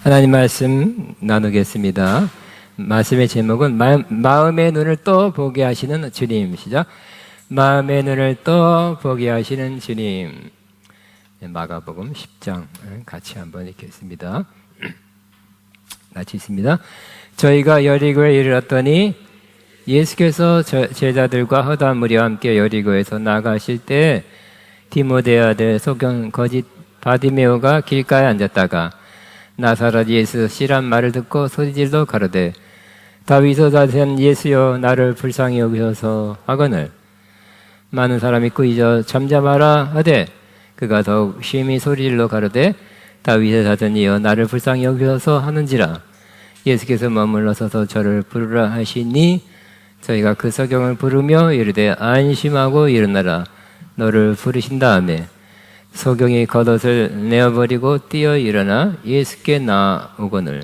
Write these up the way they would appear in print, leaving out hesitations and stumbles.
하나님 말씀 나누겠습니다. 말씀의 제목은 마음의 눈을 또 보게 하시는 주님. 시작. 마음의 눈을 또 보게 하시는 주님. 마가복음 10장 같이 한번 읽겠습니다. 같이 있습니다. 저희가 여리고에 이르렀더니 예수께서 제자들과 허다 무리와 함께 여리고에서 나가실 때 디모데 아들 소경 거짓 바디메오가 길가에 앉았다가 나사렛 예수 씨란 말을 듣고 소리질러 가로되 다윗의 자손 예수여 나를 불쌍히 여기소서 하거늘 많은 사람이 꾸짖어 잠잠하라 하되 그가 더욱 심히 소리질러 가로되 다윗의 자손이여 나를 불쌍히 여기소서 하는지라 예수께서 머물러 서서 저를 부르라 하시니 저희가 그 서경을 부르며 이르되 안심하고 일어나라 너를 부르신 다음에 소경이 겉옷을 내어버리고 뛰어 일어나 예수께 나오거늘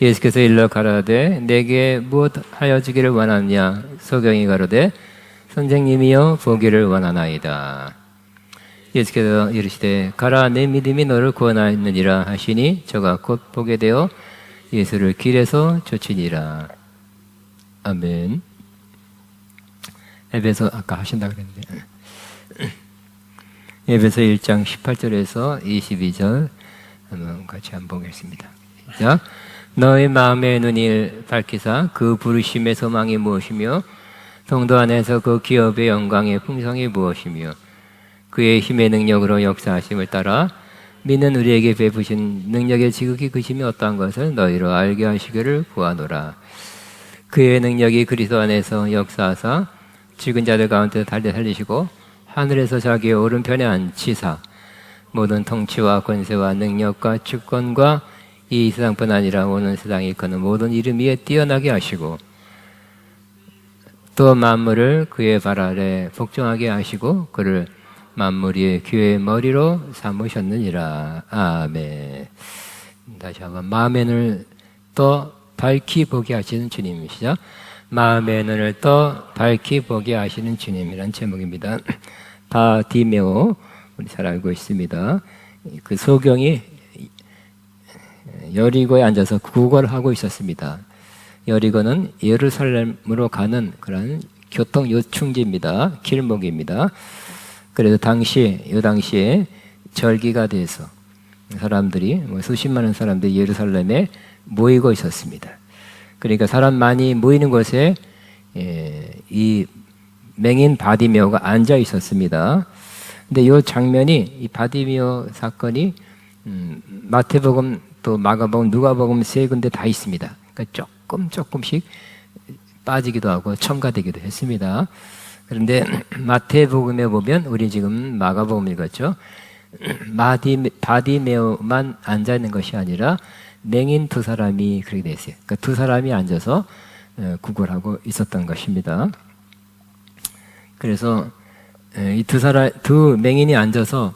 예수께서 일러 가라되 내게 무엇하여 주기를 원하느냐 소경이 가로되 선생님이여 보기를 원하나이다. 예수께서 이르시되 가라 내 믿음이 너를 구원하였느니라 하시니 저가 곧 보게 되어 예수를 길에서 쫓으니라. 아멘. 에베소 아까 하신다 그랬는데 에베소 1장 18절에서 22절 한번 같이 한번 보겠습니다. 자, 너의 마음의 눈을 밝히사 그 부르심의 소망이 무엇이며 성도 안에서 그 기업의 영광의 풍성이 무엇이며 그의 힘의 능력으로 역사하심을 따라 믿는 우리에게 베푸신 능력의 지극히 크심이 어떠한 것을 너희로 알게 하시기를 구하노라. 그의 능력이 그리스도 안에서 역사하사 죽은 자들 가운데 살리시고 하늘에서 자기의 오른편에 앉히사 모든 통치와 권세와 능력과 주권과 이 세상뿐 아니라 오는 세상에 있거는 모든 이름 위에 뛰어나게 하시고 또 만물을 그의 발 아래 복종하게 하시고 그를 만물 위의 귀의 머리로 삼으셨느니라. 아멘. 다시 한번 마음의 눈을 또 밝히 보게 하시는 주님이시죠. 마음의 눈을 또 밝히 보게 하시는 주님이란 제목입니다. 바디메오 우리 잘 알고 있습니다. 그 소경이 여리고에 앉아서 구걸하고 있었습니다. 여리고는 예루살렘으로 가는 그런 교통 요충지입니다. 길목입니다. 그래서 이 당시에 절기가 돼서 사람들이 수십만 원 사람들이 예루살렘에 모이고 있었습니다. 그러니까 사람 많이 모이는 곳에 이 맹인 바디메오가 앉아 있었습니다. 근데 이 장면이 이 바디메오 사건이 마태복음 또 마가복음 누가복음 세 군데 다 있습니다. 그러니까 조금씩 빠지기도 하고 첨가되기도 했습니다. 그런데 마태복음에 보면 우리 지금 마가복음 읽었죠. 바디메오만 앉아 있는 것이 아니라 맹인 두 사람이 그렇게 돼 있어요. 그러니까 두 사람이 앉아서 구걸하고 있었던 것입니다. 그래서 이 두 맹인이 앉아서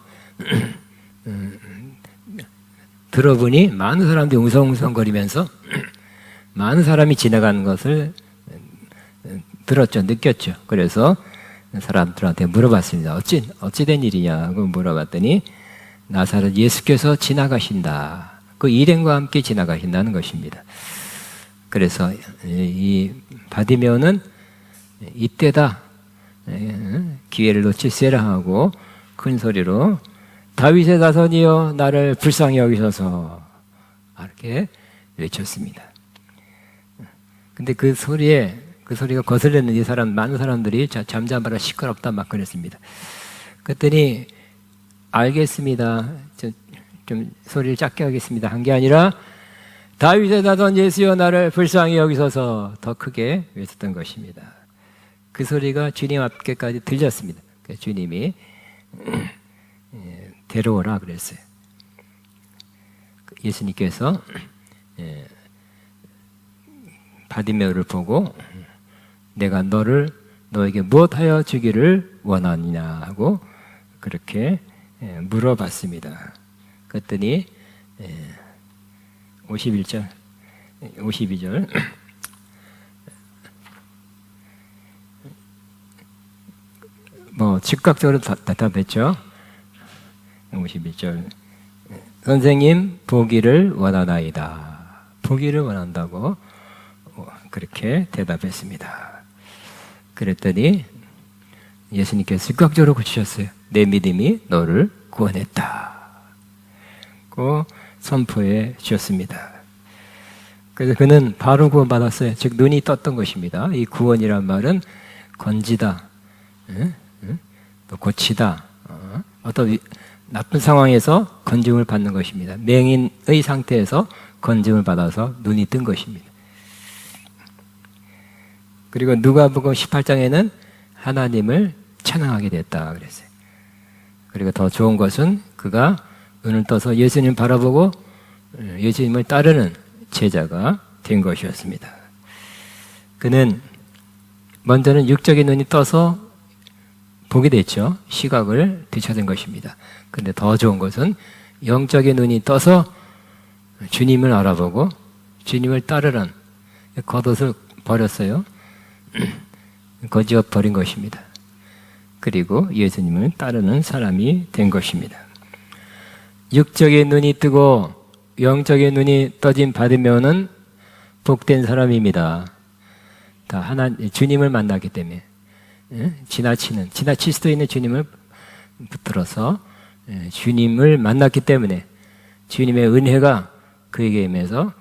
들어보니 많은 사람들이 웅성웅성거리면서 많은 사람이 지나가는 것을 느꼈죠. 그래서 사람들한테 물어봤습니다. 어찌 된 일이냐고 물어봤더니 나사렛 예수께서 지나가신다. 그 일행과 함께 지나가신다는 것입니다. 그래서 이 바디메오는 이때다. 기회를 놓칠세라 하고 큰 소리로 다윗의 자손이여 나를 불쌍히 여기소서 이렇게 외쳤습니다. 근데 그 소리가 거슬렸는지 많은 사람들이 잠잠하라 시끄럽다 막 그랬습니다. 그랬더니 알겠습니다. 좀 소리를 작게 하겠습니다. 한 게 아니라 다윗의 자손 예수여 나를 불쌍히 여기소서 더 크게 외쳤던 것입니다. 그 소리가 주님 앞에까지 들렸습니다. 주님이 데려오라 그랬어요. 예수님께서 바디메오를 보고 내가 너에게 무엇하여 주기를 원하느냐 하고 그렇게 물어봤습니다. 그랬더니 52절 즉각적으로 대답했죠. 51절 선생님 보기를 원하나이다. 보기를 원한다고 그렇게 대답했습니다. 그랬더니 예수님께서 즉각적으로 고치셨어요. 내 믿음이 너를 구원했다. 고 선포해 주셨습니다. 그래서 그는 바로 구원받았어요. 즉 눈이 떴던 것입니다. 이 구원이란 말은 건지다, 또 고치다, 어떤 나쁜 상황에서 건짐을 받는 것입니다. 맹인의 상태에서 건짐을 받아서 눈이 뜬 것입니다. 그리고 누가복음 18장에는 하나님을 찬양하게 됐다 그랬어요. 그리고 더 좋은 것은 그가 눈을 떠서 예수님 바라보고 예수님을 따르는 제자가 된 것이었습니다. 그는 먼저는 육적인 눈이 떠서 보게 됐죠. 시각을 되찾은 것입니다. 그런데 더 좋은 것은 영적인 눈이 떠서 주님을 알아보고 주님을 따르는 겉옷을 버렸어요. 거지어 버린 것입니다. 그리고 예수님을 따르는 사람이 된 것입니다. 육적인 눈이 뜨고 영적인 눈이 떠진 받으면은 복된 사람입니다. 다 주님을 만나기 때문에 지나칠 수도 있는 주님을 붙들어서 주님을 만났기 때문에 주님의 은혜가 그에게 임해서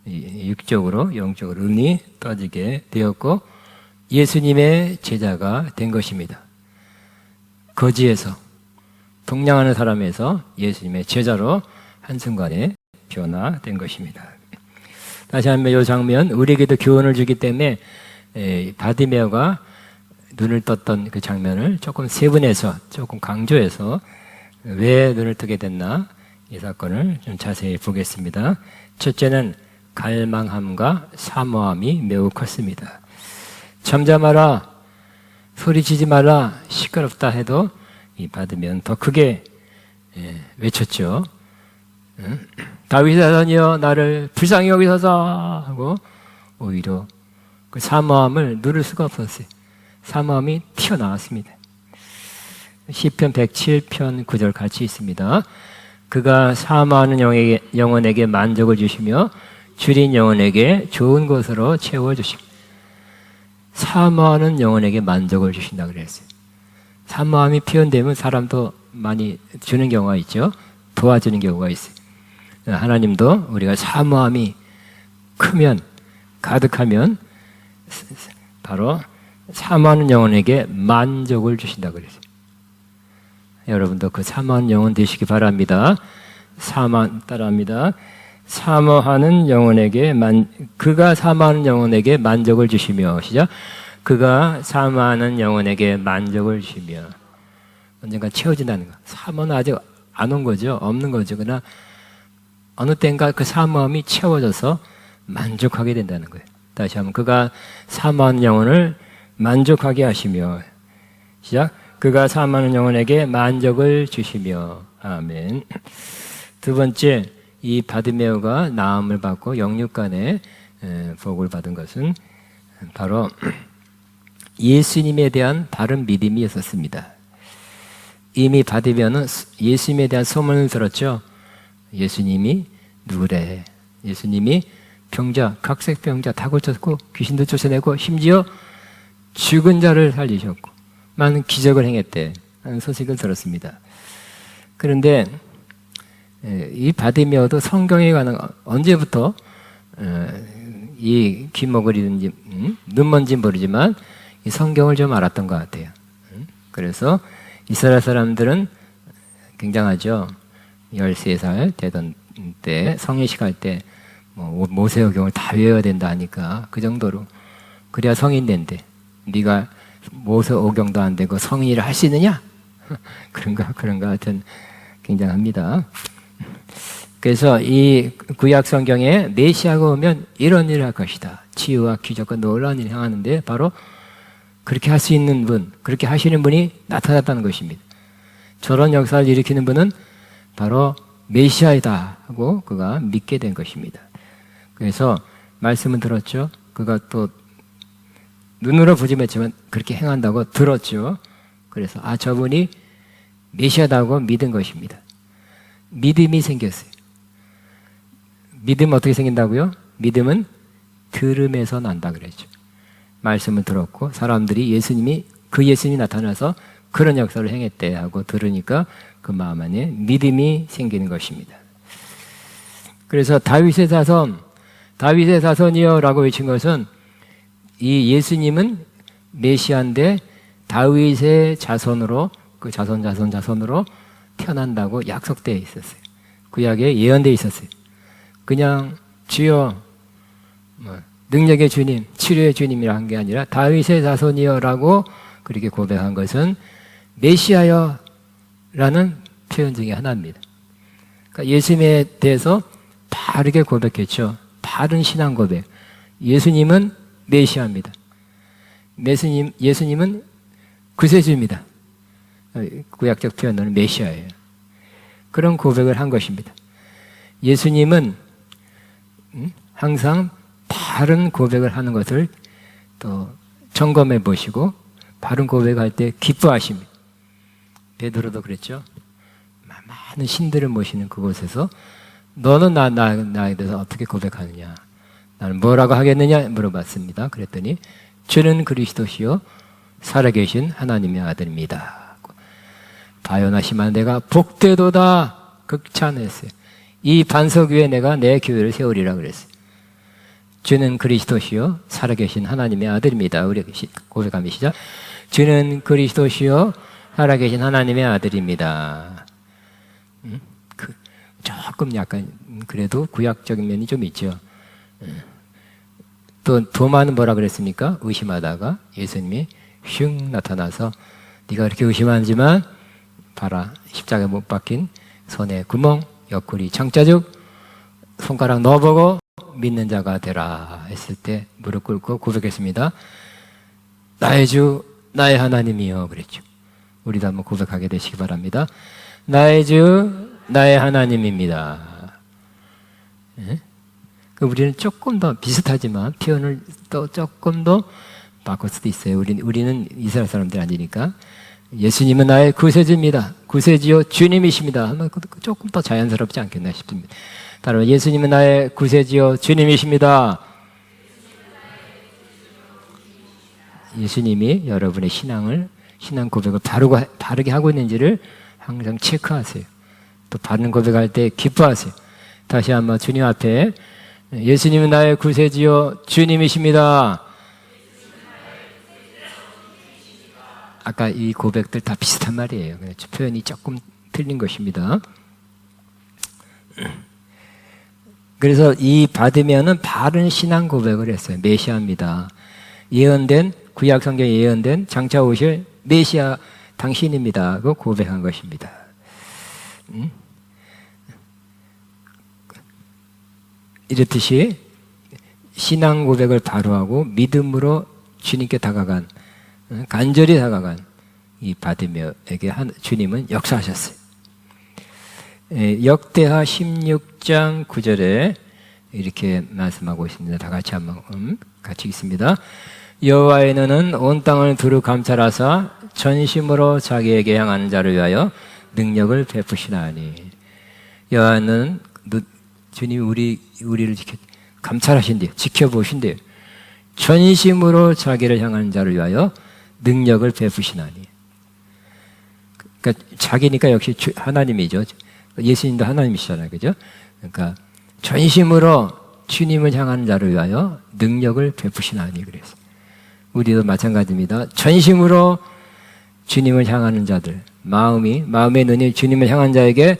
육적으로 영적으로 눈이 떠지게 되었고 예수님의 제자가 된 것입니다. 거지에서 동냥하는 사람에서 예수님의 제자로 한순간에 변화된 것입니다. 다시 한번 이 장면 우리에게도 교훈을 주기 때문에 바디메오가 눈을 떴던 그 장면을 조금 세분해서 조금 강조해서 왜 눈을 뜨게 됐나 이 사건을 좀 자세히 보겠습니다. 첫째는 갈망함과 사모함이 매우 컸습니다. 잠잠하라, 소리치지 마라, 시끄럽다 해도 이 받으면 더 크게 외쳤죠. 다윗의 자손이여 나를 불쌍히 여기소서 하고 오히려 그 사모함을 누를 수가 없었어요. 사모함이 튀어나왔습니다. 시편 107편 9절 같이 있습니다. 그가 사모하는 영혼에게 만족을 주시며 줄인 영혼에게 좋은 것으로 채워주십니다. 사모하는 영혼에게 만족을 주신다 그랬어요. 사모함이 표현되면 사람도 많이 주는 경우가 있죠. 도와주는 경우가 있어요. 하나님도 우리가 사모함이 크면 가득하면 바로 사모하는 영혼에게 만족을 주신다 그랬어요. 여러분도 그 사모하는 영혼 되시기 바랍니다. 따라합니다. 사모하는 영혼에게 그가 사모하는 영혼에게 만족을 주시며 시작. 그가 사모하는 영혼에게 만족을 주시며 언젠가 채워진다는 거. 사모는 아직 안 온 거죠. 없는 거죠. 그러나 어느 때인가 그 사모함이 채워져서 만족하게 된다는 거예요. 다시 한번 그가 사모하는 영혼을 만족하게 하시며 시작. 그가 사모하는 영혼에게 만족을 주시며 아멘. 두 번째 이 바디메오가 나음을 받고 영육간에 복을 받은 것은 바로 예수님에 대한 바른 믿음이 있었습니다. 이미 바디메오는 예수님에 대한 소문을 들었죠. 예수님이 누구래? 예수님이 병자, 각색병자 다 고쳤고 귀신도 쫓아내고 심지어 죽은 자를 살리셨고 많은 기적을 행했대 하는 소식을 들었습니다. 그런데 이 바디메오도 성경에 관한 언제부터 이 귀목을 잃은지 눈먼지 모르지만 이 성경을 좀 알았던 것 같아요. 그래서 이스라엘 사람들은 굉장하죠. 13살 되던 때 성인식 할 때 모세오경을 다 외워야 된다 하니까 그 정도로 그래야 성인 된대. 네가 모세오경도 안 되고 성인이라 할 수 있느냐? 그런가 하여튼 굉장합니다. 그래서 이 구약 성경에 메시아가 오면 이런 일을 할 것이다. 치유와 기적과 놀라운 일을 행하는데 바로 그렇게 할 수 있는 분, 그렇게 하시는 분이 나타났다는 것입니다. 저런 역사를 일으키는 분은 바로 메시아이다 하고 그가 믿게 된 것입니다. 그래서 말씀은 들었죠. 그가 또 눈으로 보지 못했지만 그렇게 행한다고 들었죠. 그래서 저분이 메시아다고 믿은 것입니다. 믿음이 생겼어요. 믿음은 어떻게 생긴다고요? 믿음은 들음에서 난다 그랬죠. 말씀을 들었고 사람들이 그 예수님이 나타나서 그런 역사를 행했대 하고 들으니까 그 마음 안에 믿음이 생기는 것입니다. 그래서 다윗의 자손이여 라고 외친 것은 이 예수님은 메시아인데 다윗의 자손으로 그 자손으로 태어난다고 약속되어 있었어요. 구약에 예언되어 있었어요. 그냥 주여 능력의 주님, 치료의 주님이라 한 게 아니라 다윗의 자손이여라고 그렇게 고백한 것은 메시아여 라는 표현 중에 하나입니다. 그러니까 예수님에 대해서 바르게 고백했죠. 바른 신앙 고백. 예수님은 메시아입니다. 예수님은 구세주입니다. 구약적 표현으로는 메시아예요. 그런 고백을 한 것입니다. 예수님은 항상 바른 고백을 하는 것을 또 점검해 보시고 바른 고백할 때 기뻐하십니다. 베드로도 그랬죠. 많은 신들을 모시는 그곳에서 너는 나에 대해서 어떻게 고백하느냐? 나는 뭐라고 하겠느냐? 물어봤습니다. 그랬더니 주는 그리스도시요 살아계신 하나님의 아들입니다. 바요나시만 내가 복되도다 극찬했어요. 이 반석 위에 내가 내 교회를 세우리라 그랬어요. 주는 그리스도시요 살아계신 하나님의 아들입니다. 우리 고백하면 시작. 주는 그리스도시요 살아계신 하나님의 아들입니다. 조금 약간 그래도 구약적인 면이 좀 있죠. 또 도마는 뭐라 그랬습니까? 의심하다가 예수님이 슝 나타나서 네가 그렇게 의심하지만 봐라 십자가에 못 박힌 손에 구멍 옆구리 창자죽 손가락 넣어보고 믿는 자가 되라 했을 때 무릎 꿇고 고백했습니다. 나의 주 나의 하나님이여 그랬죠. 우리도 한번 고백하게 되시기 바랍니다. 나의 주 나의 하나님입니다. 예? 우리는 조금 더 비슷하지만 표현을 또 조금 더 바꿀 수도 있어요. 우리는 이스라엘 사람들이 아니니까 예수님은 나의 구세주입니다. 구세주요 주님이십니다. 하면 조금 더 자연스럽지 않겠나 싶습니다. 따라 예수님은 나의 구세주요 주님이십니다. 예수님이 여러분의 신앙 고백을 바르게 하고 있는지를 항상 체크하세요. 또 바른 고백할 때 기뻐하세요. 다시 한번 주님 앞에 예수님은 나의 구세주요 주님이십니다. 아까 이 고백들 다 비슷한 말이에요. 표현이 조금 틀린 것입니다. 그래서 이 받으면은 바른 신앙 고백을 했어요. 메시아입니다. 구약 성경에 예언된 장차 오실 메시아 당신입니다. 그 고백한 것입니다. 이렇듯이 신앙 고백을 바로 하고 믿음으로 주님께 다가간 간절히 다가간 이 바디메어에게 주님은 역사하셨어요. 역대하 16장 9절에 이렇게 말씀하고 있습니다. 다 같이 한번 같이 읽습니다. 여호와의 너는 온 땅을 두루 감찰하사 전심으로 자기에게 향하는 자를 위하여 능력을 베푸시나니. 여호와는 주님이 우리를 감찰하신대요. 지켜보신대요. 전심으로 자기를 향하는 자를 위하여 능력을 베푸시나니. 그러니까 자기니까 역시 하나님이죠. 예수님도 하나님이시잖아요. 그죠? 그러니까 전심으로 주님을 향하는 자를 위하여 능력을 베푸시나니 그래서 우리도 마찬가지입니다. 전심으로 주님을 향하는 자들, 마음의 눈이 주님을 향한 자에게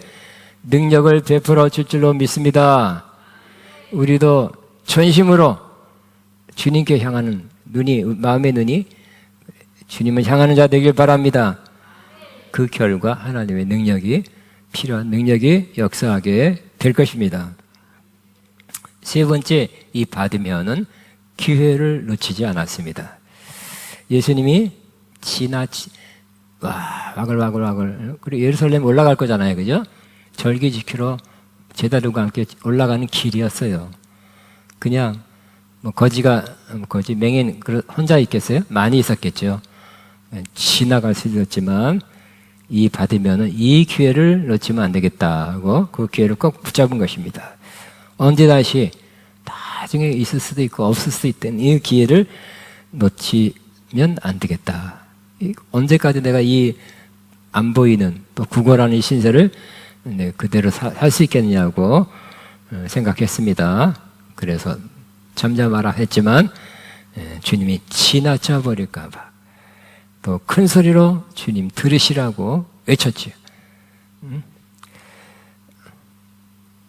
능력을 베풀어 줄 줄로 믿습니다. 우리도 전심으로 주님께 향하는 마음의 눈이 주님을 향하는 자 되길 바랍니다. 그 결과 하나님의 필요한 능력이 역사하게 될 것입니다. 세 번째, 이 받으면은 기회를 놓치지 않았습니다. 예수님이 와글와글 그리고 예루살렘 올라갈 거잖아요. 그죠? 절기 지키러 제자들과 함께 올라가는 길이었어요. 그냥 거지 맹인 혼자 있겠어요? 많이 있었겠죠. 지나갈 수 있었지만 이 받으면은 이 기회를 놓치면 안 되겠다 하고 그 기회를 꼭 붙잡은 것입니다. 언제 다시 나중에 있을 수도 있고 없을 수도 있다는 이 기회를 놓치면 안 되겠다. 언제까지 내가 이 안 보이는 또 구걸하는 이 신세를 그대로 살 수 있겠냐고 생각했습니다. 그래서 잠잠하라 했지만 주님이 지나쳐 버릴까 봐 또 큰 소리로 주님 들으시라고 외쳤지요.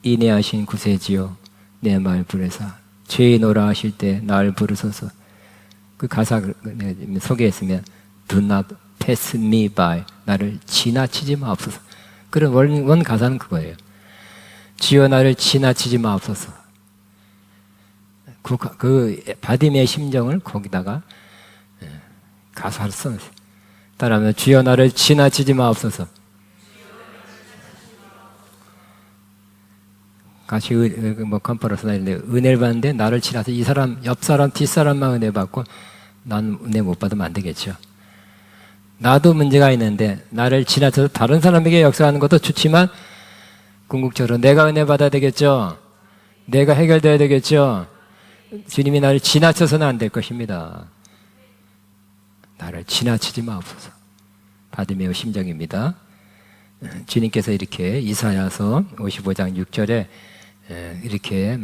인애하신 구세지요 내 말 부르사 죄인오라 하실 때 날 부르소서. 그 가사 소개했으면 Do not pass me by, 나를 지나치지 마옵소서. 그런 원 가사는 그거예요. 주여 나를 지나치지 마옵소서. 그 바디메의 심정을 거기다가 가사를 써놓으세요. 따라하면 주여 나를 지나치지 마옵소서. 같이 컨퍼런스나 이런데 은혜를 받는데 나를 지나서 이 사람 옆 사람 뒷사람만 은혜 받고 난 은혜 못 받으면 안 되겠죠. 나도 문제가 있는데 나를 지나쳐서 다른 사람에게 역사하는 것도 좋지만 궁극적으로 내가 은혜 받아야 되겠죠. 내가 해결돼야 되겠죠. 주님이 나를 지나쳐서는 안 될 것입니다. 나를 지나치지 마옵소서. 바디메오 심정입니다. 주님께서 이렇게 이사야서 55장 6절에 이렇게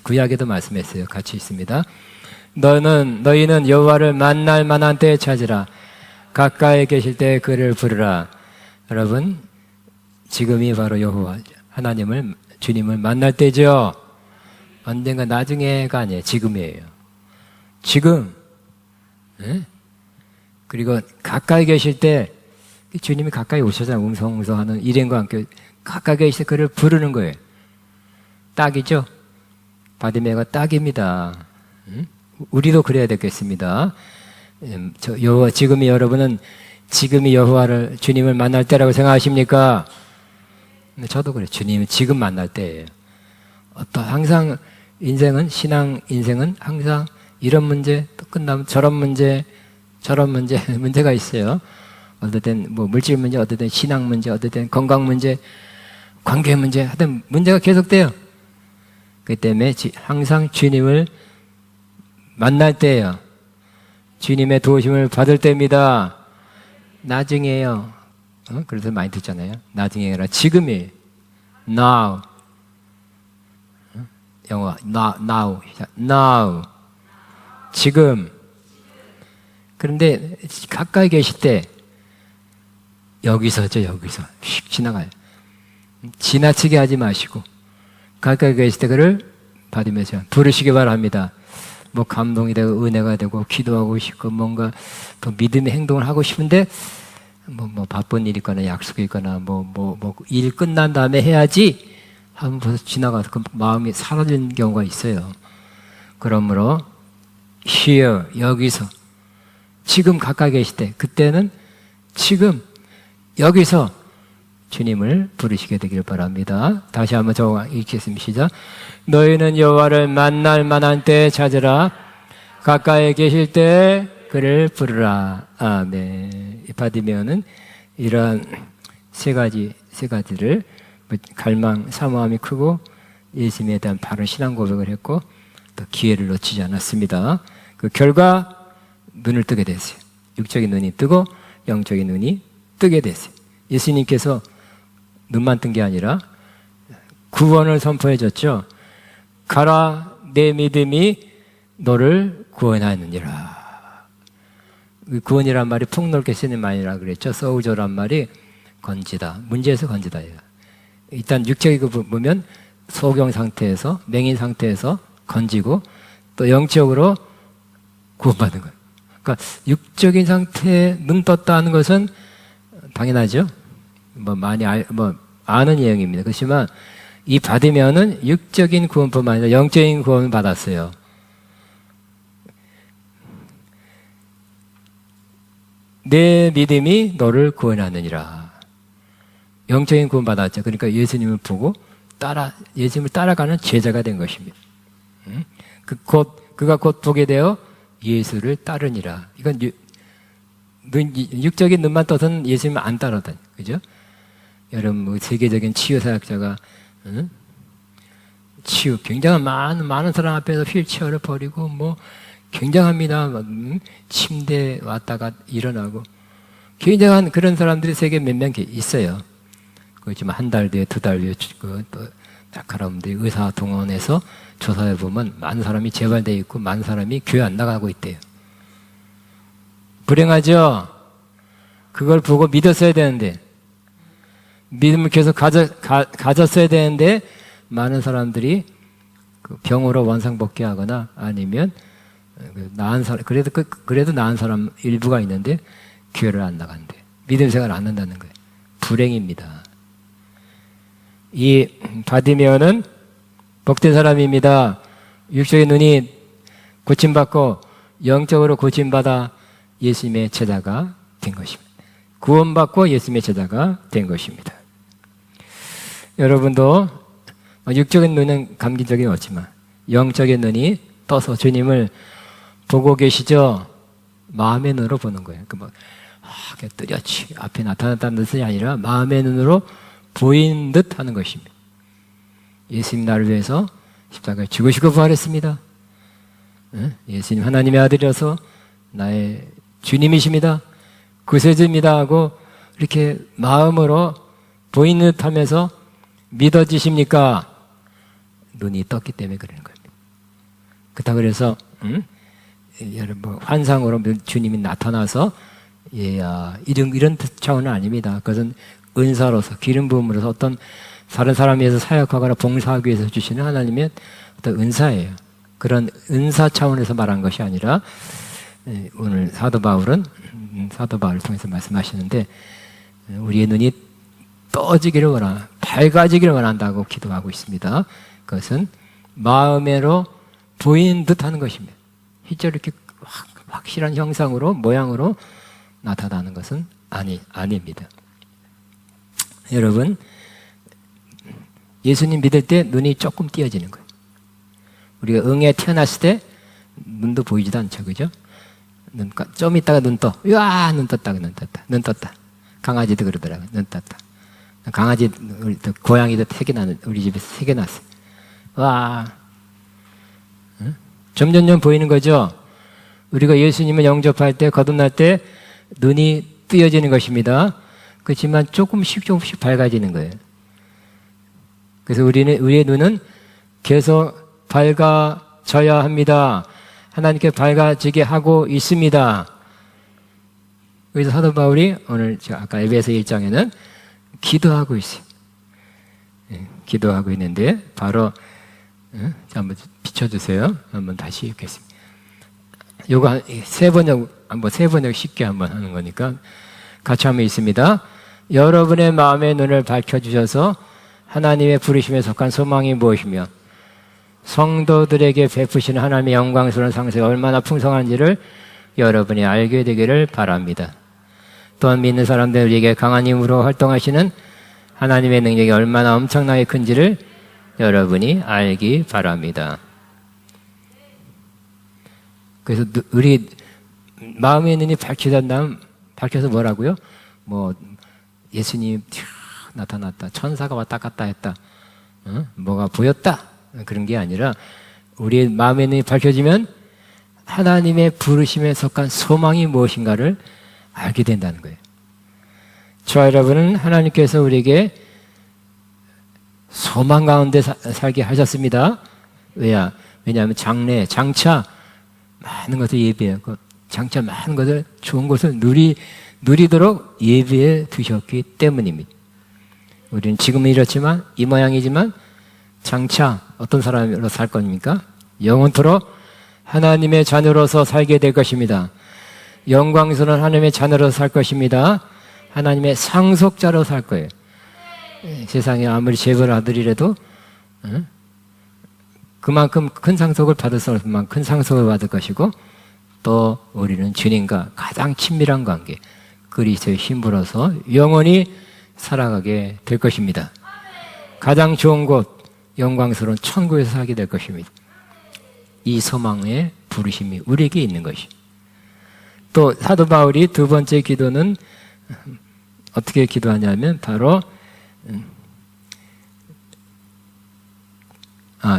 구약에도 말씀했어요. 같이 있습니다. 너희는 여호와를 만날 만한 때에 찾으라. 가까이 계실 때 그를 부르라. 여러분, 지금이 바로 여호와 하나님을 주님을 만날 때죠. 언젠가 나중에가 아니에요. 지금이에요. 지금. 그리고 가까이 계실 때 주님이 가까이 오셔서 웅성웅성하는 일행과 함께 가까이 계실 때 그를 부르는 거예요. 딱이죠? 바디메가 딱입니다. 우리도 그래야 되겠습니다. 지금이 여러분은 지금이 여호와를 주님을 만날 때라고 생각하십니까? 저도 그래요. 주님은 지금 만날 때예요. 항상 인생은 신앙 인생은 항상 이런 문제 또 끝나면 저런 문제 문제가 있어요. 어떨 땐 물질 문제, 어떨 땐 신앙 문제, 어떨 땐 건강 문제, 관계 문제, 하여튼 문제가 계속돼요. 그 때문에 항상 주님을 만날 때예요. 주님의 도우심을 받을 때입니다. 나중에요. 그래서 많이 듣잖아요. 나중에 아니라 지금이에요. Now. 영어 now. 지금. 그런데 가까이 계실 때 여기서 휙 지나가요. 지나치게 하지 마시고 가까이 계실 때 그를 받으면서 부르시기 바랍니다. 감동이 되고 은혜가 되고 기도하고 싶고 뭔가 더 믿음의 행동을 하고 싶은데 바쁜 일 있거나 약속이 있거나 일 끝난 다음에 해야지 하면 벌써 지나가서 그 마음이 사라지는 경우가 있어요. 그러므로 here 여기서 지금 가까이 계실 때 그때는 지금 여기서 주님을 부르시게 되길 바랍니다. 다시 한번 저 읽겠습니다. 시작. 너희는 여호와를 만날 만한 때에 찾으라. 가까이 계실 때 그를 부르라. 아멘. 바디메오는 이러한 세 가지를 갈망, 사모함이 크고 예수님에 대한 바른 신앙 고백을 했고 또 기회를 놓치지 않았습니다. 그 결과 눈을 뜨게 됐어요. 육적인 눈이 뜨고 영적인 눈이 뜨게 됐어요. 예수님께서 눈만 뜬 게 아니라 구원을 선포해 줬죠. 가라 내 믿음이 너를 구원하느니라. 구원이란 말이 폭넓게 쓰는 말이라 그랬죠. 소우저란 말이 건지다. 문제에서 건지다예요. 일단 육적이고 보면 소경 상태에서 맹인 상태에서 건지고 또 영적으로 구원받은 거예요. 그러니까 육적인 상태에 눈 떴다 하는 것은 당연하죠. 많이 아는 내용입니다. 그렇지만 이 받으면은 육적인 구원뿐만 아니라 영적인 구원을 받았어요. 내 믿음이 너를 구원하느니라. 영적인 구원 받았죠. 그러니까 예수님을 보고 예수님을 따라가는 제자가 된 것입니다. 그가 곧 보게 되어 예수를 따르니라. 이건 육적인 눈만 떠서는 예수님을 안 따라다니. 그죠? 여러분, 뭐 세계적인 치유사역자가, 응? 치유, 굉장한 많은 사람 앞에서 휠체어를 버리고, 뭐, 굉장합니다. 막, 침대 왔다가 일어나고. 굉장한 그런 사람들이 세계 몇 명 있어요. 그렇지만 한 달 뒤에, 두 달 뒤에, 또, 날카로운데 의사 동원해서 조사해 보면 많은 사람이 재발되어 있고 많은 사람이 교회 안 나가고 있대요. 불행하죠? 그걸 보고 믿었어야 되는데, 믿음을 계속 가졌어야 되는데, 많은 사람들이 병으로 원상복귀하거나 아니면 나은 사람, 그래도 나은 사람 일부가 있는데 교회를 안 나간대. 믿음 생활을 안 한다는 거예요. 불행입니다. 이 바디메오는 복된 사람입니다. 육적인 눈이 고침받고 영적으로 고침받아 예수님의 제자가 된 것입니다. 구원받고 예수님의 제자가 된 것입니다. 여러분도 육적인 눈은 감기적이 없지만 영적인 눈이 떠서 주님을 보고 계시죠? 마음의 눈으로 보는 거예요. 그냥 뚜렷이 앞에 나타났다는 뜻이 아니라 마음의 눈으로 보인 듯 하는 것입니다. 예수님 나를 위해서 십자가에 죽으시고 부활했습니다. 예수님 하나님의 아들이어서 나의 주님이십니다. 구세주입니다 하고 이렇게 마음으로 보인 듯 하면서 믿어지십니까? 눈이 떴기 때문에 그러는 겁니다. 그렇다고 그래서 여러분 환상으로 주님이 나타나서 이런 차원은 아닙니다. 그것은 은사로서 기름 부음으로서 어떤 다른 사람 위해서 사역하거나 봉사하기 위해서 주시는 하나님의 어떤 은사예요. 그런 은사 차원에서 말한 것이 아니라 오늘 사도 바울을 통해서 말씀하시는데 우리의 눈이 떠지기를 밝아지기를 원한다고 기도하고 있습니다. 그것은 마음으로 보인 듯 하는 것입니다. 실제로 이렇게 확실한 형상으로 모양으로 나타나는 것은 아닙니다. 여러분, 예수님 믿을 때 눈이 조금 띄어지는 거예요. 우리가 응에 태어났을 때 눈도 보이지도 않죠, 그죠? 좀 있다가 눈 떠. 으아, 눈 떴다. 강아지도 그러더라고요. 눈 떴다. 강아지, 고양이도 3개 우리 집에서 3개 났어요. 와. 점점점 보이는 거죠? 우리가 예수님을 영접할 때, 거듭날 때 눈이 뜨여지는 것입니다. 그렇지만 조금씩 밝아지는 거예요. 그래서 우리의 눈은 계속 밝아져야 합니다. 하나님께 밝아지게 하고 있습니다. 그래서 사도 바울이 오늘 아까 에베소 1장에는 기도하고 있어요. 기도하고 있는데 바로 한번 비춰주세요. 한번 다시 읽겠습니다. 요거 세 번역 쉽게 한번 하는 거니까 같이 한번 있습니다. 여러분의 마음의 눈을 밝혀주셔서 하나님의 부르심에 속한 소망이 무엇이며 성도들에게 베푸시는 하나님의 영광스러운 상세가 얼마나 풍성한지를 여러분이 알게 되기를 바랍니다. 또한 믿는 사람들에게 강한 힘으로 활동하시는 하나님의 능력이 얼마나 엄청나게 큰지를 여러분이 알기 바랍니다. 그래서 우리 마음의 눈이 밝혀서 뭐라고요? 예수님이 나타났다. 천사가 왔다 갔다 했다. 뭐가 보였다. 그런 게 아니라 우리의 마음의 눈이 밝혀지면 하나님의 부르심에 속한 소망이 무엇인가를 알게 된다는 거예요. 저와 여러분은 하나님께서 우리에게 소망 가운데 살게 하셨습니다. 왜냐하면 장차 많은 것을 예비하고 장차 많은 것을 좋은 것을 누리도록 예비해 두셨기 때문입니다. 우리는 지금은 이렇지만 이 모양이지만 장차 어떤 사람으로 살 겁니까? 영원토록 하나님의 자녀로서 살게 될 것입니다. 영광스러운 하나님의 자녀로서 살 것입니다. 하나님의 상속자로 살 거예요. 세상에 아무리 재벌 아들이라도 그만큼 큰 상속을 받을 사람만 큰 상속을 받을 것이고 또 우리는 주님과 가장 친밀한 관계 그리스도의 힘으로서 영원히 살아가게 될 것입니다. 가장 좋은 곳 영광스러운 천국에서 살게 될 것입니다. 이 소망의 부르심이 우리에게 있는 것이. 또 사도 바울이 두 번째 기도는 어떻게 기도하냐면 바로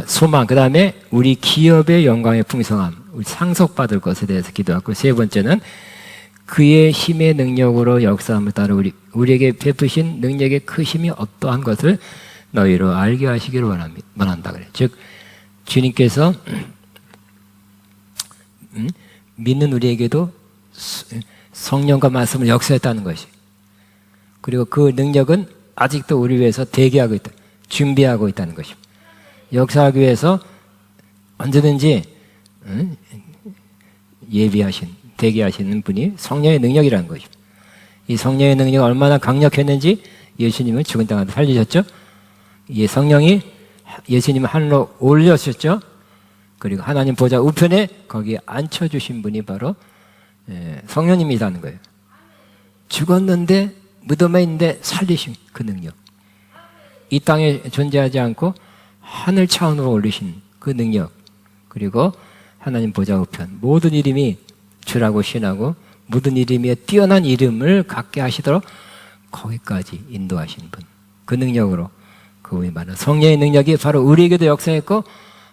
소망, 그 다음에 우리 기업의 영광의 풍성함, 우리 상속받을 것에 대해서 기도하고, 세 번째는 그의 힘의 능력으로 역사함을 따라 우리에게 베푸신 능력의 크심이 어떠한 것을 너희로 알게 하시기를 원한다 그래. 즉 주님께서 믿는 우리에게도 성령과 말씀을 역사했다는 것이, 그리고 그 능력은 아직도 우리 위해서 대기하고 있다, 준비하고 있다는 것입니다. 역사하기 위해서 언제든지 대기하시는 분이 성령의 능력이라는 것입니다. 이 성령의 능력이 얼마나 강력했는지 예수님은 죽은 땅에서 살리셨죠. 이 성령이 예수님을 하늘로 올려주셨죠. 그리고 하나님 보좌 우편에 거기에 앉혀주신 분이 바로 성령님이라는 거예요. 죽었는데 무덤에 있는데 살리신 그 능력, 이 땅에 존재하지 않고 하늘 차원으로 올리신 그 능력, 그리고 하나님 보좌 우편, 모든 이름이 주라고 신하고 모든 이름에 뛰어난 이름을 갖게 하시도록 거기까지 인도하신 분, 그 능력으로, 그분이 말하는 성령의 능력이 바로 우리에게도 역사했고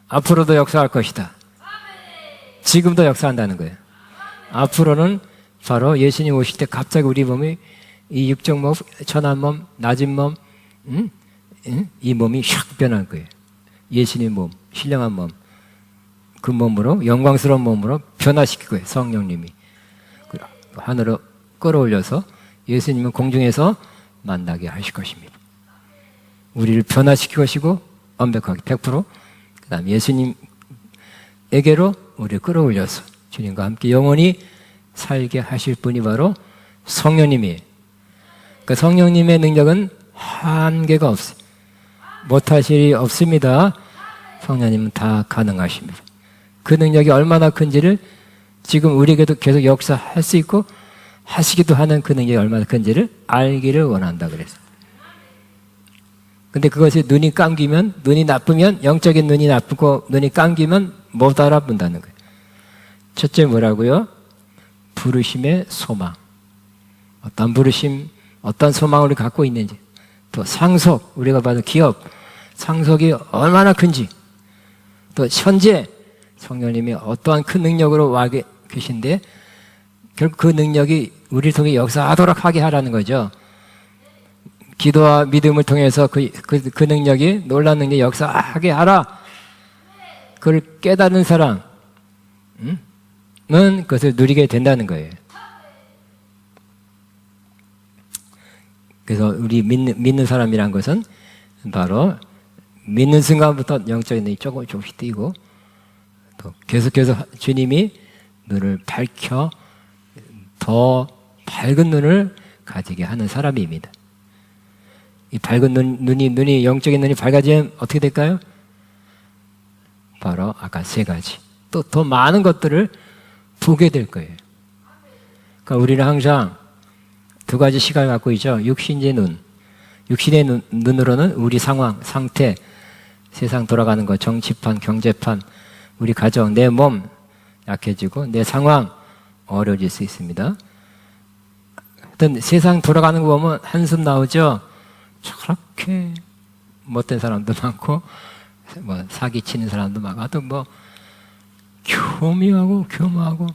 앞으로도 역사할 것이다. 지금도 역사한다는 거예요. 앞으로는 바로 예수님 오실 때 갑자기 우리 몸이, 이 육적 몸, 천한 몸, 낮은 몸, 이 몸이 샥 변할 거예요. 예수님 몸, 신령한 몸, 그 몸으로, 영광스러운 몸으로 변화시킬 거예요. 성령님이 하늘로 끌어올려서 예수님은 공중에서 만나게 하실 것입니다. 우리를 변화시킬 것이고 완벽하게 100%, 그 다음 예수님에게로 우리를 끌어올려서 주님과 함께 영원히 살게 하실 분이 바로 성령님이에요. 그 성령님의 능력은 한계가 없어요. 못하실 일이 없습니다. 성령님은 다 가능하십니다. 그 능력이 얼마나 큰지를 지금 우리에게도 계속 역사할 수 있고 하시기도 하는 그 능력이 얼마나 큰지를 알기를 원한다 그랬어요. 근데 그것이 눈이 감기면, 눈이 나쁘면, 영적인 눈이 나쁘고 눈이 감기면 못 알아본다는 거예요. 첫째 뭐라고요? 부르심의 소망. 어떤 부르심, 어떤 소망을 우리 갖고 있는지, 또 상속, 우리가 받은 기업, 상속이 얼마나 큰지, 또 현재 성령님이 어떠한 큰 능력으로 와 계신데 결국 그 능력이 우리 통해 역사하도록 하게 하라는 거죠. 기도와 믿음을 통해서 그 능력이, 놀라운 능력이 역사하게 하라. 그걸 깨닫는 사람은 그것을 누리게 된다는 거예요. 그래서 우리 믿는 사람이란 것은 바로 믿는 순간부터 영적인 눈이 조금씩 뜨이고, 또 계속해서 주님이 눈을 밝혀 더 밝은 눈을 가지게 하는 사람입니다. 이 밝은 눈이 영적인 눈이 밝아지면 어떻게 될까요? 바로 아까 세 가지, 또 더 많은 것들을 보게 될 거예요. 그러니까 우리는 항상 두 가지 시각을 갖고 있죠. 육신의 눈, 육신의 눈으로는 우리 상황, 상태, 세상 돌아가는 것, 정치판, 경제판, 우리 가정, 내 몸 약해지고 내 상황 어려워질 수 있습니다. 하여튼 세상 돌아가는 거 보면 한숨 나오죠. 저렇게 못된 사람도 많고, 뭐 사기치는 사람도 많고, 하여튼 뭐 교묘하고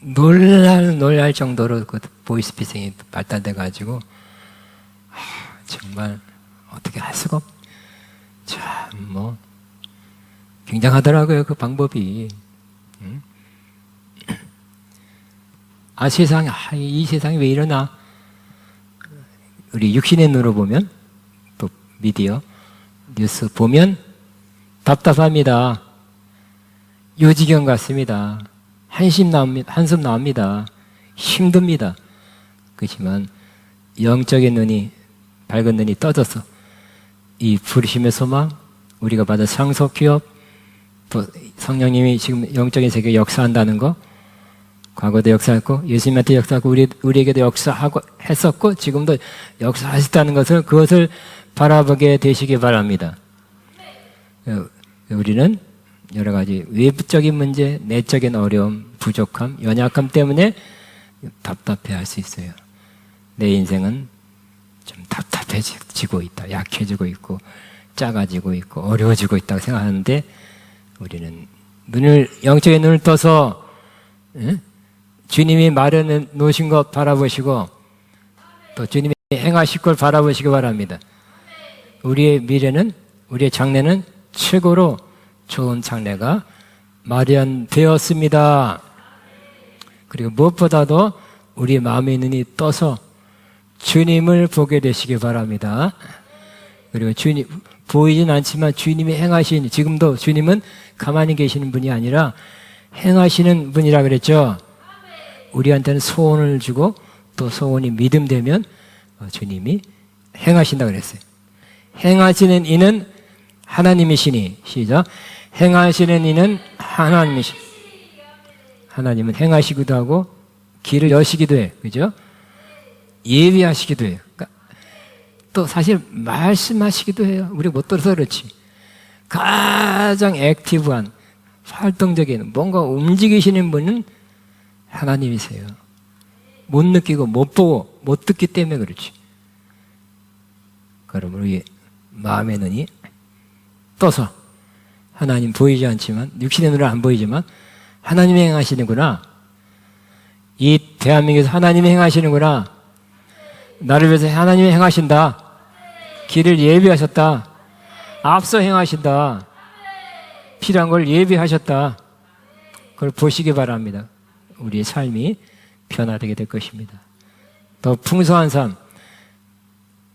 놀랄 정도로 그 보이스피싱이 발달돼가지고 정말 어떻게 할 수가 참 뭐 굉장하더라고요, 그 방법이. 이 세상이 왜 이러나. 우리 육신의 눈으로 보면, 또 미디어, 뉴스 보면 답답합니다. 요지경 같습니다. 한숨 나옵니다. 힘듭니다. 그렇지만 영적인 눈이, 밝은 눈이 떠져서 이 부르심의 소망, 우리가 받은 상속 기업, 또 성령님이 지금 영적인 세계에 역사한다는 거, 과거도 역사했고 예수님한테 역사하고 우리에게도 역사하고 했었고 지금도 역사하셨다는 것을, 그것을 바라보게 되시기 바랍니다. 우리는 여러 가지 외부적인 문제, 내적인 어려움, 부족함, 연약함 때문에 답답해할 수 있어요. 내 인생은 좀 답답해지고 있다, 약해지고 있고 작아지고 있고 어려워지고 있다고 생각하는데, 우리는 영적인 눈을 떠서 주님이 마련해 놓으신 것 바라보시고 또 주님이 행하실 걸 바라보시기 바랍니다. 우리의 미래는, 우리의 장래는 최고로 좋은 장래가 마련되었습니다. 그리고 무엇보다도 우리 마음의 눈이 떠서 주님을 보게 되시기 바랍니다. 그리고 주님, 보이진 않지만 주님이 행하신, 지금도 주님은 가만히 계시는 분이 아니라 행하시는 분이라 그랬죠. 우리한테는 소원을 주고 또 소원이 믿음되면 주님이 행하신다 그랬어요. 행하시는 이는 하나님이시니, 시작. 행하시는 이는 하나님이시니. 하나님은 행하시기도 하고 길을 여시기도 해요. 그죠? 예비하시기도 해요. 그러니까 또 사실 말씀하시기도 해요. 우리 못 들어서 그렇지. 가장 액티브한, 활동적인, 뭔가 움직이시는 분은 하나님이세요. 못 느끼고 못 보고 못 듣기 때문에 그렇지. 그러므로 우리 마음의 눈이 떠서, 하나님 보이지 않지만, 육신의 눈으로 안 보이지만 하나님이 행하시는구나, 이 대한민국에서 하나님이 행하시는구나, 나를 위해서 하나님이 행하신다, 길을 예비하셨다, 앞서 행하신다, 필요한 걸 예비하셨다, 그걸 보시기 바랍니다. 우리의 삶이 변화되게 될 것입니다. 더 풍성한 삶.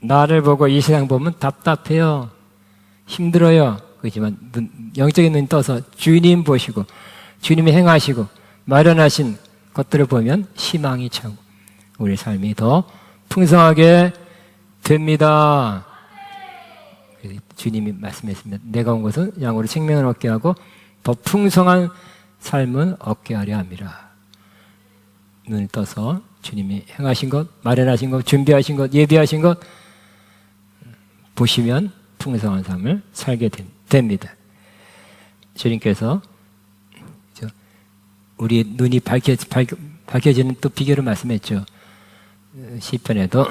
나를 보고 이 세상 보면 답답해요, 힘들어요. 그렇지만 영적인 눈이 떠서 주님 보시고 주님이 행하시고 마련하신 것들을 보면 희망이 차고 우리 삶이 더 풍성하게 됩니다. 주님이 말씀했습니다. 내가 온 것은 양으로 생명을 얻게 하고 더 풍성한 삶은 얻게 하려 함이라. 눈을 떠서 주님이 행하신 것, 마련하신 것, 준비하신 것, 예비하신 것 보시면 풍성한 삶을 살게 됩니다. 주님께서 우리 눈이 밝혀지는 또 비결을 말씀했죠. 시편에도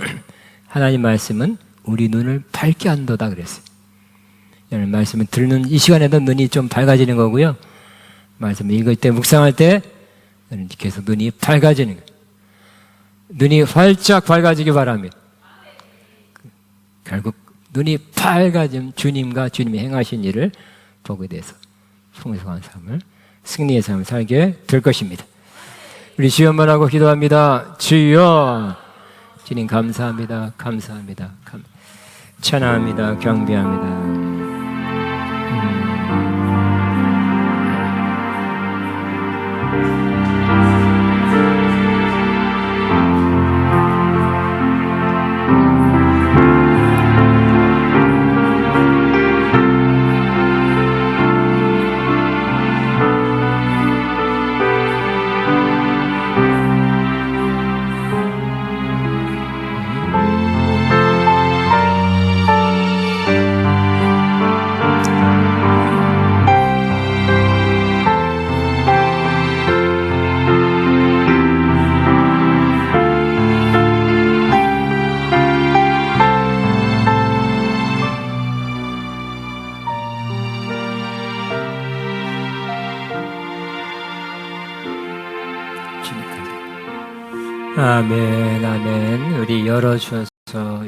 하나님 말씀은 우리 눈을 밝게 한도다 그랬어요. 오늘 말씀을 듣는 이 시간에도 눈이 좀 밝아지는 거고요. 말씀을 읽을 때, 묵상할 때 계속 눈이 밝아지는 거예요. 눈이 활짝 밝아지기 바랍니다. 결국 눈이 밝아지면 주님과 주님이 행하신 일을 보게 돼서 풍성한 삶을, 승리의 삶을 살게 될 것입니다. 우리 주여만 하고 기도합니다. 주여, 주님 감사합니다. 감사합니다. 찬양합니다. 경배합니다. 아멘, 아멘. 우리 열어셔서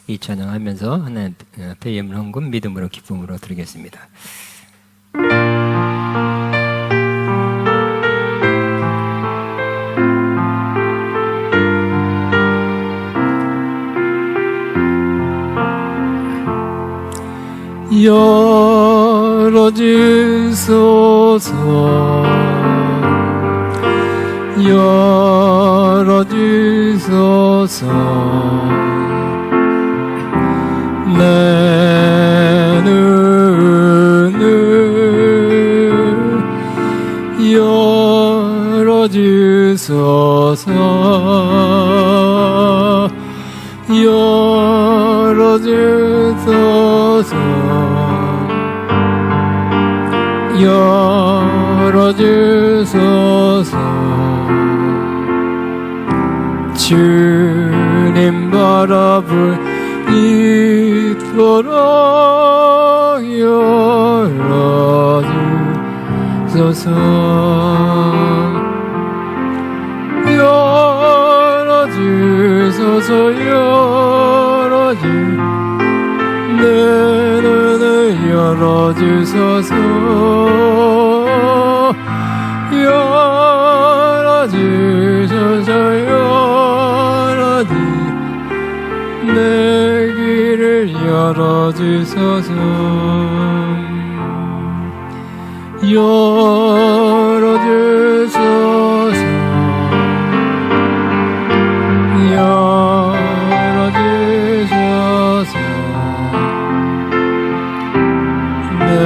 이 찬양하면서 하나님 앞에 예물 헌금 믿음으로 기쁨으로 드리겠습니다. 열어주소서, 열어주소서, 내 눈을 열어주소서, 열어주소서, 열어주소서. 주님 주님 바라보이도록 열어주소서. 열어주소서. 내 눈을 열어주소서. 열어주소서. 내 귀를 열어주소서. 열어주소서. 열어주소서. 내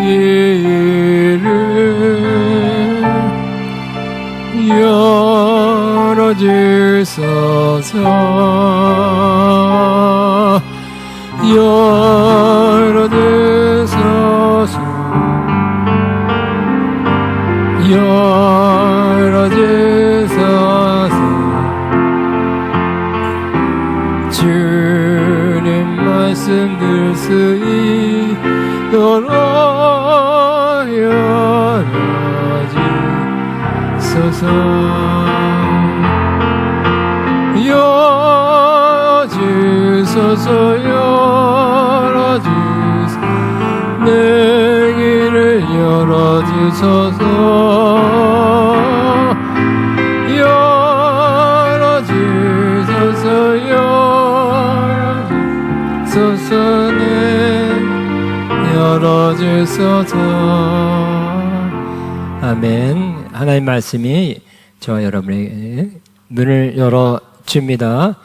귀를 열어주소서. 열어주소서. 열어주소서. 주님 말씀 들 수 있도록 열어주소서. 열어주소서. 열어주소서. 내 길을 열어주소서. 열어주소서. 열어주소서. 내 열어주소서. 아멘. 하나님 말씀이 저와 여러분의 눈을 열어줍니다.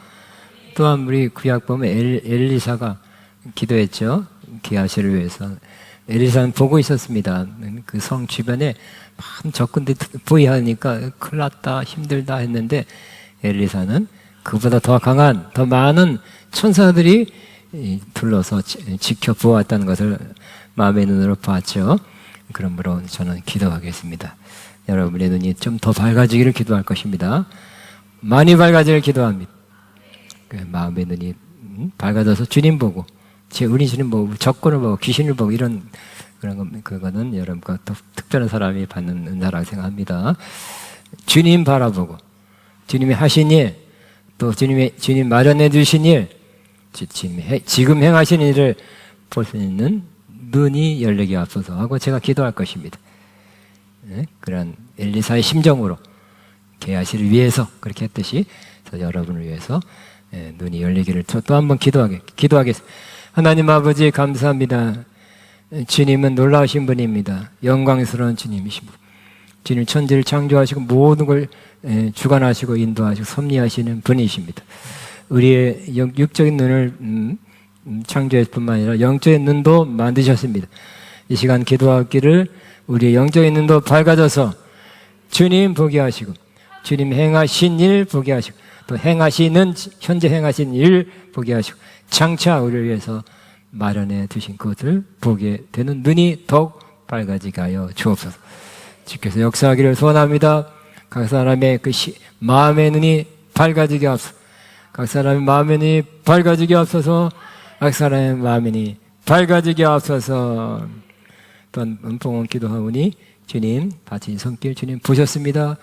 또한 우리 구약 보면 엘리사가 기도했죠. 게하시를 위해서. 엘리사는 보고 있었습니다. 그 성 주변에 많은 적군들이 보이하니까 큰일 났다, 힘들다 했는데 엘리사는 그보다 더 강한, 더 많은 천사들이 둘러서 지켜보았다는 것을 마음의 눈으로 봤죠. 그러므로 저는 기도하겠습니다. 여러분의 눈이 좀 더 밝아지기를 기도할 것입니다. 많이 밝아지기를 기도합니다. 마음의 눈이 밝아져서 주님 보고, 우리 주님 보고, 적군을 보고, 귀신을 보고, 그거는 여러분과 특별한 사람이 받는 은사라고 생각합니다. 주님 바라보고, 주님이 하신 일, 또 주님 마련해 주신 일, 지금 행하신 일을 볼 수 있는 눈이 열리게 앞서서 하고 제가 기도할 것입니다. 그런 엘리사의 심정으로 게하시를 위해서 그렇게 했듯이 여러분을 위해서 눈이 열리기를 또 한 번 기도하겠습니다. 하나님 아버지 감사합니다. 주님은 놀라우신 분입니다. 영광스러운 주님이십니다. 주님 천지를 창조하시고 모든 걸 주관하시고 인도하시고 섭리하시는 분이십니다. 우리의 육적인 눈을 창조했을 뿐만 아니라 영적인 눈도 만드셨습니다. 이 시간 기도하기를 우리의 영적인 눈도 밝아져서 주님 보게 하시고 주님 행하신 일 보게 하시고 또 현재 행하신 일 보게 하시고 장차 우리를 위해서 마련해 두신 것을 보게 되는 눈이 더욱 밝아지게 하여 주옵소서. 주께서 역사하기를 소원합니다. 각 사람의 마음의 눈이 밝아지게 하옵소서. 각 사람의 마음의 눈이 밝아지게 하옵소서. 각 사람의 마음의 눈이 밝아지게 하옵소서. 또한 은총을 기도하오니 주님 바친 손길 주님 보셨습니다.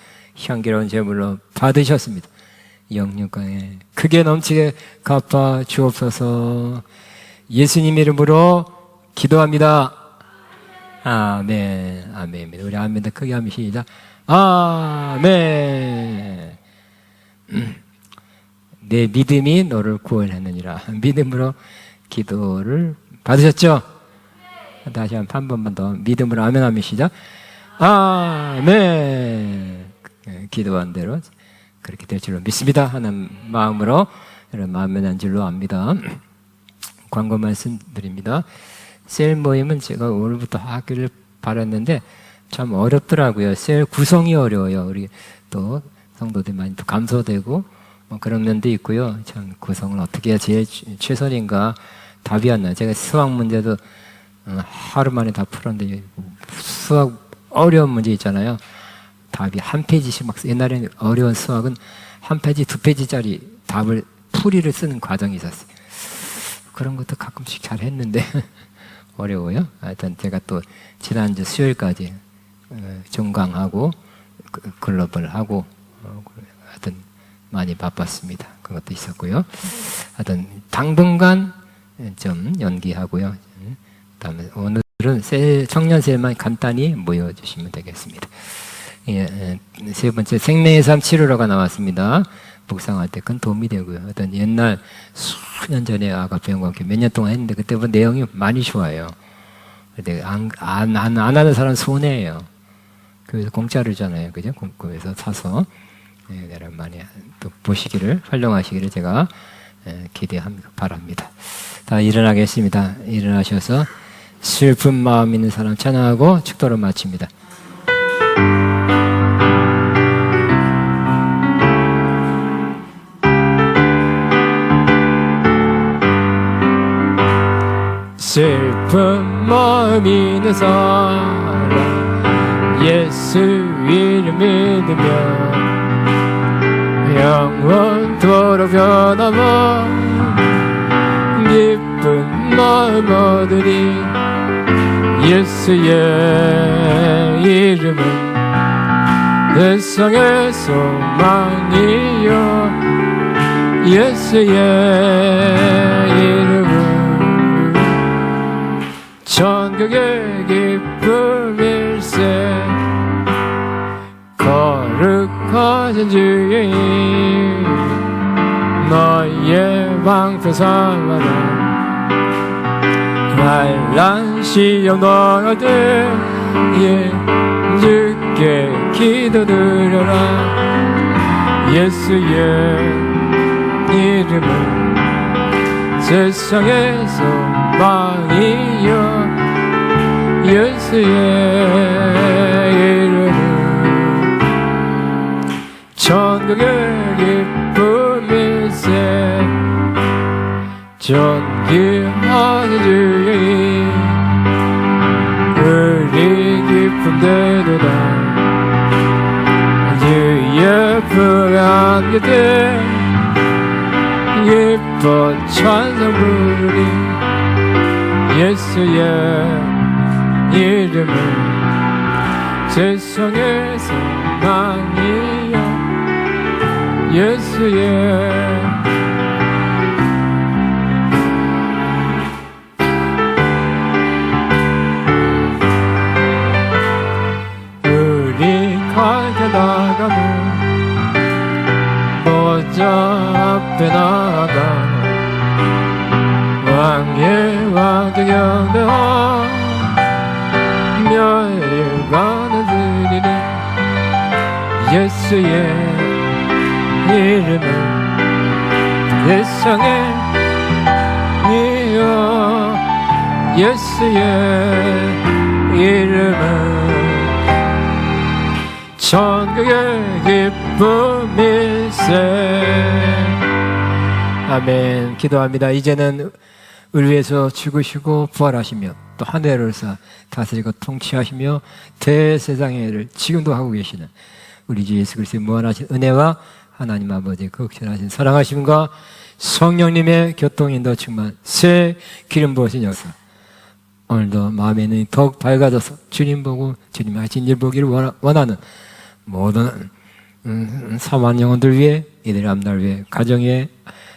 향기로운 제물로 받으셨습니다. 영육강에 크게 넘치게 갚아 주옵소서. 예수님 이름으로 기도합니다. 아멘. 아멘입니다. 우리 아멘도 크게 하면 시작. 아멘. 내 믿음이 너를 구원했느니라. 믿음으로 기도를 받으셨죠? 다시 한 번만 더 믿음으로 아멘 하면 시작. 아멘. 기도한 대로 그렇게 될 줄로 믿습니다 하는 마음으로 여러분 아멘한 줄로 압니다. 광고 말씀드립니다. 셀 모임은 제가 오늘부터 하기를 바랐는데 참 어렵더라고요. 셀 구성이 어려워요. 우리 또 성도들 많이 또 감소되고 뭐 그런 면도 있고요. 참 구성을 어떻게 해야 제일 최선인가 답이 안 나요. 제가 수학 문제도 하루 만에 다 풀었는데 수학 어려운 문제 있잖아요. 답이 한 페이지씩 막 옛날에는 어려운 수학은 한 페이지, 두 페이지짜리 답을 풀이를 쓰는 과정이 있었어요. 그런 것도 가끔씩 잘 했는데 어려워요. 하여튼 제가 또 지난주 수요일까지 종강하고 글로벌하고 하여튼 많이 바빴습니다. 그것도 있었고요. 하여튼 당분간 좀 연기하고요. 그다음에 오늘은 청년 세만 간단히 모여주시면 되겠습니다. 예, 세 번째 생명의 삶 치료로가 나왔습니다. 묵상할 때 큰 도움이 되고요. 어떤 옛날 수년 전에 아가페용과 함께 몇 년 동안 했는데 그때부터 내용이 많이 좋아요. 근데 안 하는 사람은 손해예요. 그래서 공짜로잖아요, 그죠? 그래서 사서 내가 많이 또 보시기를 활용하시기를 제가 기대합니다. 바랍니다. 다 일어나겠습니다. 일어나셔서 슬픈 마음 있는 사람 찬양하고 축도를 마칩니다. 슬픈 마음 있는 사람 예수 이름 믿으며 영원토록 변함없 기쁜 마음 얻으리 예수의 이름은 세상의 소망이요 예수의 이름은 천국의 기쁨일세 거룩하신 주의 너의 방패 삼아라 환난 시험 넘어갈 때 주께 기도드려라 예수의 이름은 세상의 소망이요 예수의 이름은 천국의 기쁨일세 존귀하신 주의 우리 기쁨되도다 주의 품에 안길 때 기뻐 찬송 부르리 예수의 이름은 세상의 소망이여 예수의 우리 갈게 나가면 보좌 앞에 나가 왕의 왕께 경배하며 일관을 드리니 예수의 이름은 세상에 이어 예수의 이름은 천국의 기쁨일세 아멘. 기도합니다. 이제는 우리 위해서 죽으시고 부활하시며 또 하늘에서 다스리고 통치하시며 대세상의 일을 지금도 하고 계시는 우리 주 예수 그리스도의 무한하신 은혜와 하나님 아버지의 극진하신 사랑하심과 성령님의 교통인도 충만 새 기름 부으신 역사 오늘도 마음의 눈이 더욱 밝아져서 주님 보고 주님 하신 일 보기를 원하는 모든 4만 영혼들 위해 이들의 앞날 위해 가정의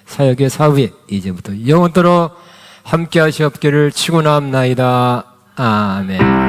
사역의 사업에 이제부터 영원토록 함께 하시옵기를 축원합나이다. 아멘.